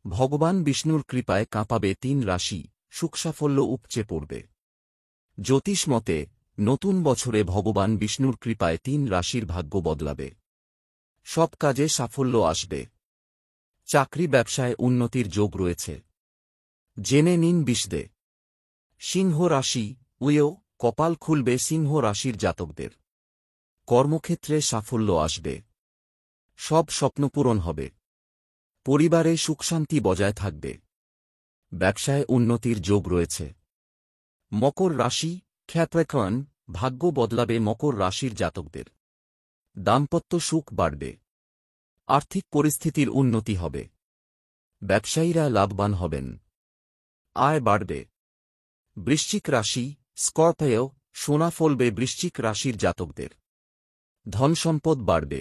ভগবান বিষ্ণুর কৃপায় কাঁপাবে ৩ রাশি, সুখসাফল্য উপচে পড়বে। জ্যোতিষ মতে নতুন বছরে ভগবান বিষ্ণুর কৃপায় ৩ রাশির ভাগ্য বদলাবে। সব কাজে সাফল্য আসবে। চাকরি ব্যবসায় উন্নতির যোগ রয়েছে। জেনে নিন বিশদে। সিংহ রাশি, উয়েও কপাল খুলবে সিংহ রাশির জাতকদের। কর্মক্ষেত্রে সাফল্য আসবে। সব স্বপ্ন পূরণ হবে। পরিবারে সুখশান্তি বজায় থাকবে। ব্যবসায় উন্নতির যোগ রয়েছে। মকর রাশি, ক্যাপ্রিকর্ন, ভাগ্য বদলাবে মকর রাশির জাতকদের। দাম্পত্য সুখ বাড়বে। আর্থিক পরিস্থিতির উন্নতি হবে। ব্যবসায়ীরা লাভবান হবেন। আয় বাড়বে। বৃশ্চিক রাশি, স্করপিও, সোনা ফলবে বৃশ্চিক রাশির জাতকদের। ধনসম্পদ বাড়বে।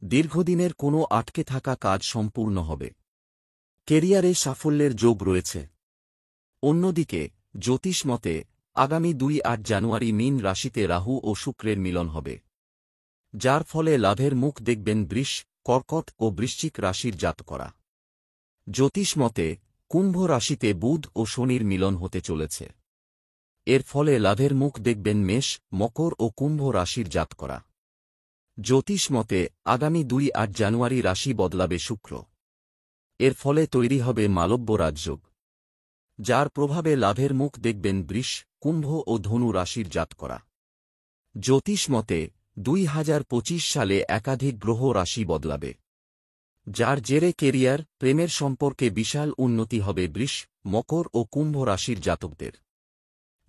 দীর্ঘদিনের কোনো আটকে থাকা কাজ সম্পূর্ণ হবে। কেরিয়ারে সাফল্যের যোগ রয়েছে। অন্যদিকে জ্যোতিষ মতে আগামী ২-৮ জানুয়ারি মীন রাশিতে রাহু ও শুক্রের মিলন হবে, যার ফলে লাভের মুখ দেখবেন বৃষ, কর্কট ও বৃশ্চিক রাশির জাতকরা। জ্যোতিষ মতে কুম্ভ রাশিতে বুধ ও শনির মিলন হতে চলেছে। এর ফলে লাভের মুখ দেখবেন মেষ, মকর ও কুম্ভ রাশির জাতকরা। জ্যোতিষ মতে আগামী ২-৮ জানুয়ারি রাশি বদলাবে শুক্র। এর ফলে তৈরি হবে মালব্য রাজযোগ, যার প্রভাবে লাভের মুখ দেখবেন বৃষ, কুম্ভ ও ধনু রাশির জাতকরা। জ্যোতিষ মতে ২০২৫ সালে একাধিক গ্রহ রাশি বদলাবে, যার জেরে কেরিয়ার, প্রেমের সম্পর্কে বিশাল উন্নতি হবে বৃষ, মকর ও কুম্ভ রাশির জাতকদের।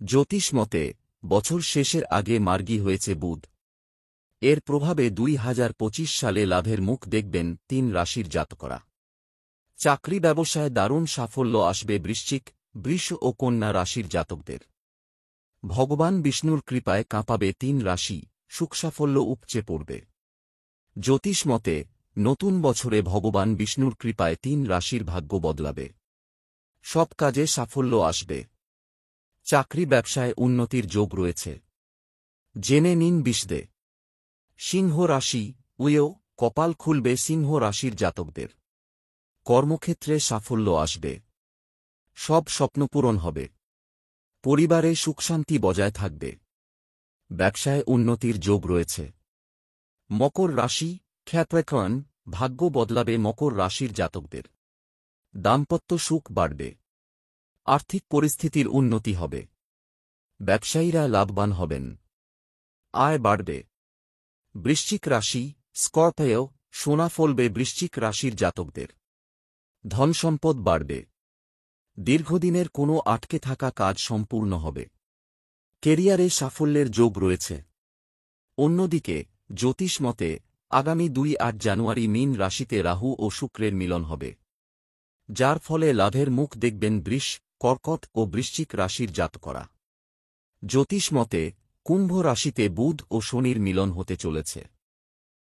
জ্যোতিষ মতে বছর শেষের আগে মার্গী হয়েছে বুধ। এর প্রভাবে ২০২৫ সালে লাভের মুখ দেখবেন ৩ রাশির জাতকরা। চাকরি ব্যবসায় দারুণ সাফল্য আসবে বৃশ্চিক, বৃষ ও কন্যা রাশির জাতকদের। ভগবান বিষ্ণুর কৃপায় কাঁপাবে ৩ রাশি, সুখসাফল্য উপচে পড়বে। জ্যোতিষ মতে নতুন বছরে ভগবান বিষ্ণুর কৃপায় ৩ রাশির ভাগ্য বদলাবে। সব কাজে সাফল্য আসবে। চাকরি ব্যবসায় উন্নতির যোগ রয়েছে। জেনে নিন বিশদে। সিংহ রাশি, উয়েও কপাল খুলবে সিংহ রাশির জাতকদের। কর্মক্ষেত্রে সাফল্য আসবে। সব স্বপ্ন পূরণ হবে। পরিবারে সুখশান্তি বজায় থাকবে। ব্যবসায় উন্নতির যোগ রয়েছে। মকর রাশি, ক্যাপ্রিকর্ন, ভাগ্য বদলাবে মকর রাশির জাতকদের। দাম্পত্য সুখ বাড়বে। আর্থিক পরিস্থিতির উন্নতি হবে। ব্যবসায়ীরা লাভবান হবেন। আয় বাড়বে। বৃশ্চিক রাশি, স্করপিও, সোনা ফলবে বৃশ্চিক রাশির জাতকদের। ধনসম্পদ বাড়বে। দীর্ঘদিনের কোনো আটকে থাকা কাজ সম্পূর্ণ হবে। কেরিয়ারে সাফল্যের যোগ রয়েছে। অন্যদিকে জ্যোতিষ মতে আগামী ২-৮ জানুয়ারি মীন রাশিতে রাহু ও শুক্রের মিলন হবে, যার ফলে লাভের মুখ দেখবেন বৃষ, কর্কট ও বৃশ্চিক রাশির জাতকরা। জ্যোতিষ মতে কুম্ভ রাশিতে বুধ ও শনির মিলন হতে চলেছে।